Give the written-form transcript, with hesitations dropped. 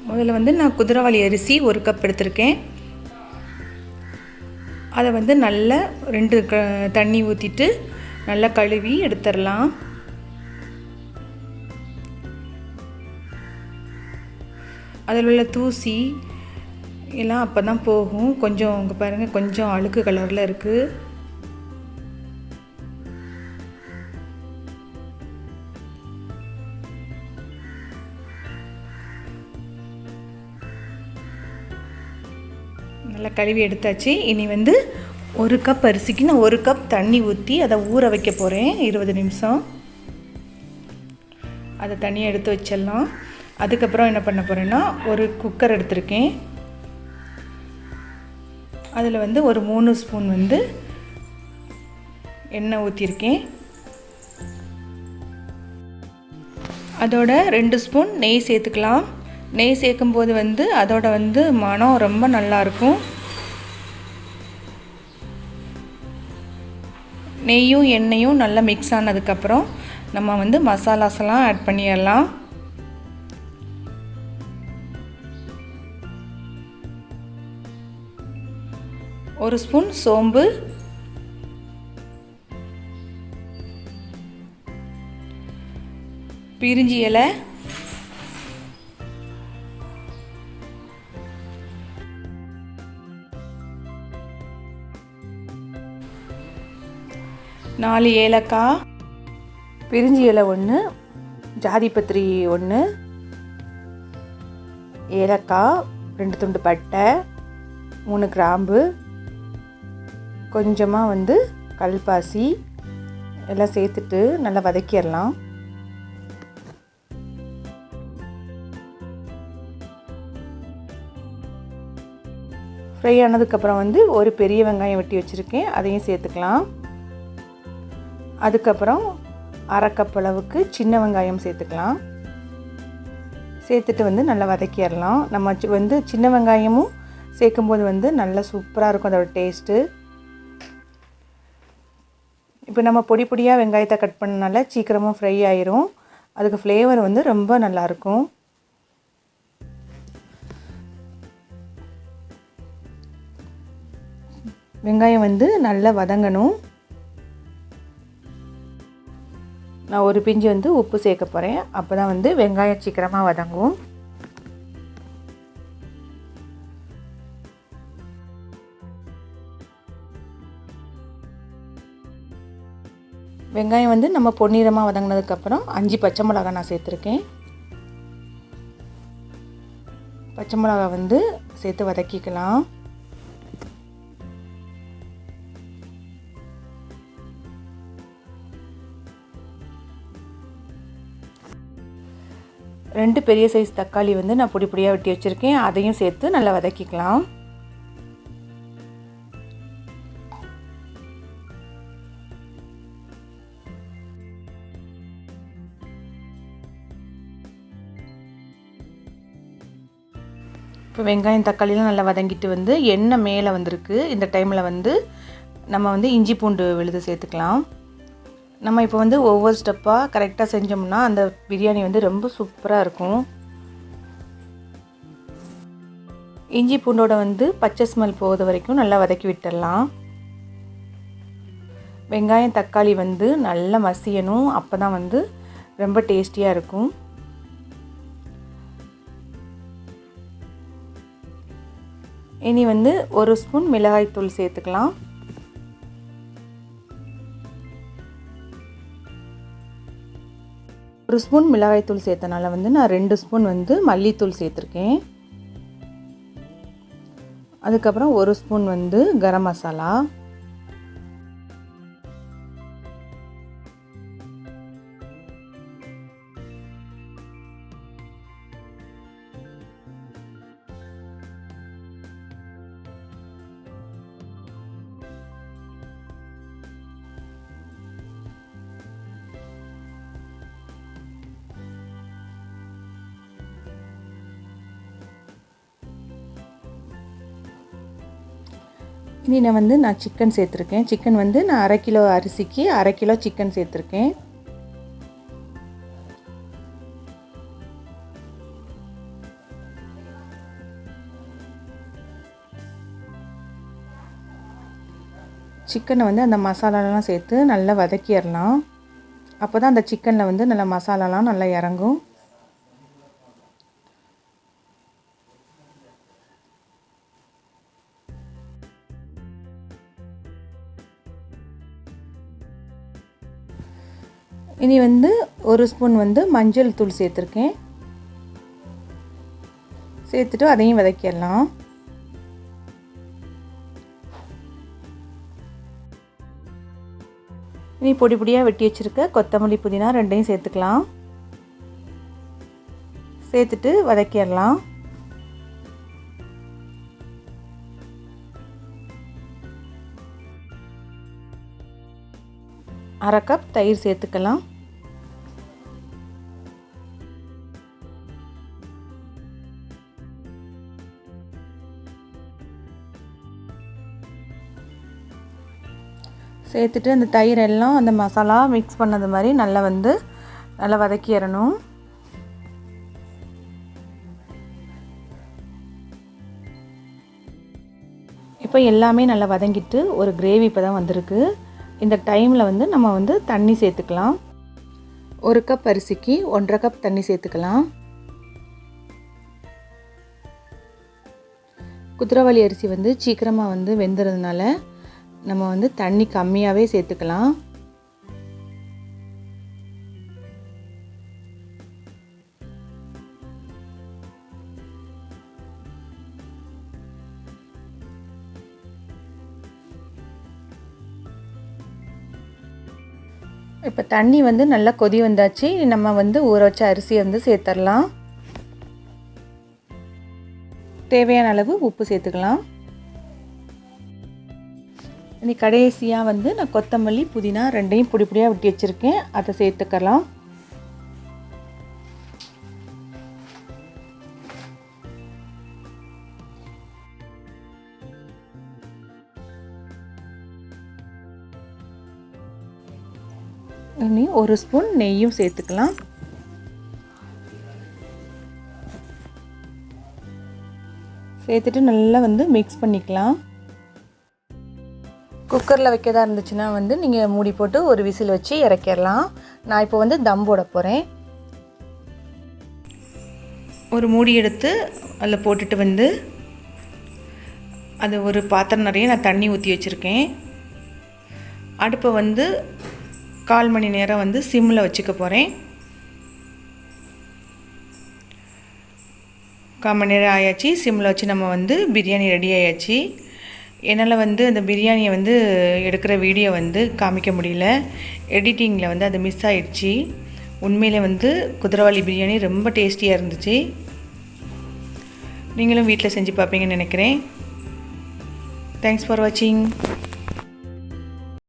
முதல்ல வந்து நான் குதிரைவாலி அரிசி 1 கப் எடுத்திருக்கேன். அதை வந்து நல்லா 2 தண்ணி ஊற்றிட்டு நல்லா கழுவி எடுத்துடலாம். அதில் உள்ள தூசி எல்லாம் அப்போ தான் போகும். கொஞ்சம் இங்கே பாருங்கள், கொஞ்சம் அழுக்கு கலரில் இருக்குது. நல்லா கழுவி எடுத்தாச்சு. இனி வந்து 1 கப் அரிசிக்கு நான் 1 கப் தண்ணி ஊற்றி அதை ஊற வைக்க போகிறேன் 20 நிமிஷம். அதை தனியாக எடுத்து வச்சிடலாம். அதுக்கப்புறம் என்ன பண்ண போகிறேன்னா, ஒரு குக்கர் எடுத்திருக்கேன். அதில் வந்து ஒரு 3 ஸ்பூன் வந்து எண்ணெய் ஊற்றிருக்கேன். அதோட 2 ஸ்பூன் நெய் சேர்த்துக்கலாம். நெய் சேர்க்கும்போது வந்து அதோட வந்து மனம் ரொம்ப நல்லாயிருக்கும். நெய்யும் எண்ணெயும் நல்லா மிக்ஸ் ஆனதுக்கப்புறம் நம்ம வந்து மசாலாஸெல்லாம் ஆட் பண்ணிடலாம். ஒரு ஸ்பூன் சோம்பு, பிரிஞ்சி இலை, நாலு ஏலக்காய், பிரிஞ்சி இலை 1, ஜாதிபத்திரி 1, ஏலக்காய், 2 துண்டு பட்டை, 3 கிராம்பு, கொஞ்சமாக வந்து கல்பாசி எல்லாம் சேர்த்துட்டு நல்லா வதக்கிடலாம். ஃப்ரை ஆனதுக்கப்புறம் வந்து ஒரு பெரிய வெங்காயம் வெட்டி வச்சுருக்கேன், அதையும் சேர்த்துக்கலாம். அதுக்கப்புறம் 1/2 கப் அளவுக்கு சின்ன வெங்காயம் சேர்த்துக்கலாம். சேர்த்துட்டு வந்து நல்லா வதக்கிடலாம். நம்ம வந்து சின்ன வெங்காயமும் சேர்க்கும்போது வந்து நல்லா சூப்பராக இருக்கும் அதோட டேஸ்ட்டு. இப்போ நம்ம பொடி பொடியாக வெங்காயத்தை கட் பண்ணனால சீக்கிரமாக ஃப்ரை ஆயிரும். அதுக்கு ஃப்ளேவர் வந்து ரொம்ப நல்லாயிருக்கும். வெங்காயம் வந்து நல்லா வதங்கணும். நான் ஒரு பிஞ்சு வந்து உப்பு சேர்க்க போகிறேன். அப்போ தான் வந்து வெங்காயம் சீக்கிரமாக வதங்கும். வெங்காயம் வந்து நம்ம பொன்னிறமாக வதங்கினதுக்கப்புறம் 5 பச்சை மிளகாய் நான் சேர்த்துருக்கேன். பச்சை மிளகாய் வந்து சேர்த்து வதக்கிக்கலாம். ரெண்டு பெரிய சைஸ் தக்காளி வந்து நான் பொடி பொடியாக வெட்டி வச்சுருக்கேன், அதையும் சேர்த்து நல்லா வதக்கிக்கலாம். இப்போ வெங்காயம் தக்காளிலாம் நல்லா வதங்கிட்டு வந்து எண்ணெய் மேலே வந்திருக்கு. இந்த டைமில் வந்து நம்ம வந்து இஞ்சி பூண்டு விழுது சேர்த்துக்கலாம். நம்ம இப்போ வந்து ஒவ்வொரு ஸ்டெப்பாக கரெக்டாக செஞ்சோம்னா அந்த பிரியாணி வந்து ரொம்ப சூப்பராக இருக்கும். இஞ்சி பூண்டோட வந்து பச்சை ஸ்மெல் போகிற வரைக்கும் நல்லா வதக்கி விட்டுடலாம். வெங்காயம் தக்காளி வந்து நல்லா மசியணும், அப்போ தான் வந்து ரொம்ப டேஸ்டியாக இருக்கும். இனி வந்து 1 ஸ்பூன் மிளகாய்த்தூள் சேர்த்துக்கலாம். ஒரு ஸ்பூன் மிளகாய்த்தூள் சேர்த்தனால வந்து நான் 2 ஸ்பூன் வந்து மல்லித்தூள் சேர்த்துருக்கேன். அதுக்கப்புறம் 1 ஸ்பூன் வந்து கரம் மசாலா, இனி நான் சிக்கன் சேர்த்துருக்கேன். சிக்கன் வந்து நான் 1/2 கிலோ அரிசிக்கு 1/2 கிலோ சிக்கன் சேர்த்துருக்கேன். சிக்கனை வந்து அந்த மசாலாலாம் சேர்த்து நல்லா வதக்கிடலாம். அப்போ தான் அந்த சிக்கனில் வந்து நல்லா மசாலாலாம் நல்லா இறங்கும். இனி வந்து 1 ஸ்பூன் வந்து மஞ்சள் தூள் சேர்த்துருக்கேன். சேர்த்துட்டு அதையும் வதக்கிடலாம். இனி பொடி பொடியாக வெட்டி வச்சுருக்க கொத்தமல்லி புதினா 2யும் சேர்த்துக்கலாம். சேர்த்துட்டு வதக்கிடலாம். அரை கப் தயிர் சேர்த்துக்கலாம். சேர்த்துட்டு அந்த தயிர் எல்லாம் அந்த மசாலா மிக்ஸ் பண்ணது மாதிரி நல்லா வதக்கிடணும். இப்போ எல்லாமே நல்லா வதங்கிட்டு ஒரு கிரேவி இப்போ தான் வந்திருக்கு. இந்த டைமில் வந்து நம்ம வந்து தண்ணி சேர்த்துக்கலாம். 1 கப் அரிசிக்கு 1.5 கப் தண்ணி சேர்த்துக்கலாம். குதிரைவாலி அரிசி வந்து சீக்கிரமாக வந்து வெந்துறதுனால நம்ம வந்து தண்ணி கம்மியாகவே சேர்த்துக்கலாம். இப்போ தண்ணி வந்து நல்லா கொதி வந்தாச்சு. நம்ம வந்து ஊற வச்ச அரிசியை வந்து சேர்த்துடலாம். தேவையான அளவு உப்பு சேர்த்துக்கலாம். இனி கடைசியாக வந்து நான் கொத்தமல்லி புதினா 2யும் பொடி பொடியாக வெட்டி வச்சுருக்கேன். அதை சேர்த்துக்கலாம். இனி 1 ஸ்பூன் நெய்யும் சேர்த்துக்கலாம். சேர்த்துட்டு நல்லா வந்து மிக்ஸ் பண்ணிக்கலாம். குக்கரில் வைக்கதா இருந்துச்சுன்னா வந்து நீங்கள் மூடி போட்டு ஒரு விசில் வச்சு இறக்கிடலாம். நான் இப்போ வந்து தம் போட போகிறேன். ஒரு மூடி எடுத்து அதில் போட்டுட்டு வந்து அது ஒரு பாத்திரம் நிறைய நான் தண்ணி ஊற்றி வச்சுருக்கேன். அடுப்பை வந்து 1/4 மணி நேரம் வந்து சிம்மில் வச்சுக்க போகிறேன். 1/4 மணி நேரம் ஆயாச்சு. சிம்மில் வச்சு நம்ம வந்து பிரியாணி ரெடி ஆயாச்சு. என்னால் வந்து அந்த பிரியாணியை வந்து எடுக்கிற வீடியோ வந்து காமிக்க முடியல. எடிட்டிங்கில் வந்து அது மிஸ் ஆகிடுச்சு. உண்மையிலே வந்து குதிரைவாலி பிரியாணி ரொம்ப டேஸ்டியாக இருந்துச்சு. நீங்களும் வீட்டில் செஞ்சு பார்ப்பீங்கன்னு நினைக்கிறேன். தேங்க்ஸ் ஃபார் வாட்சிங்.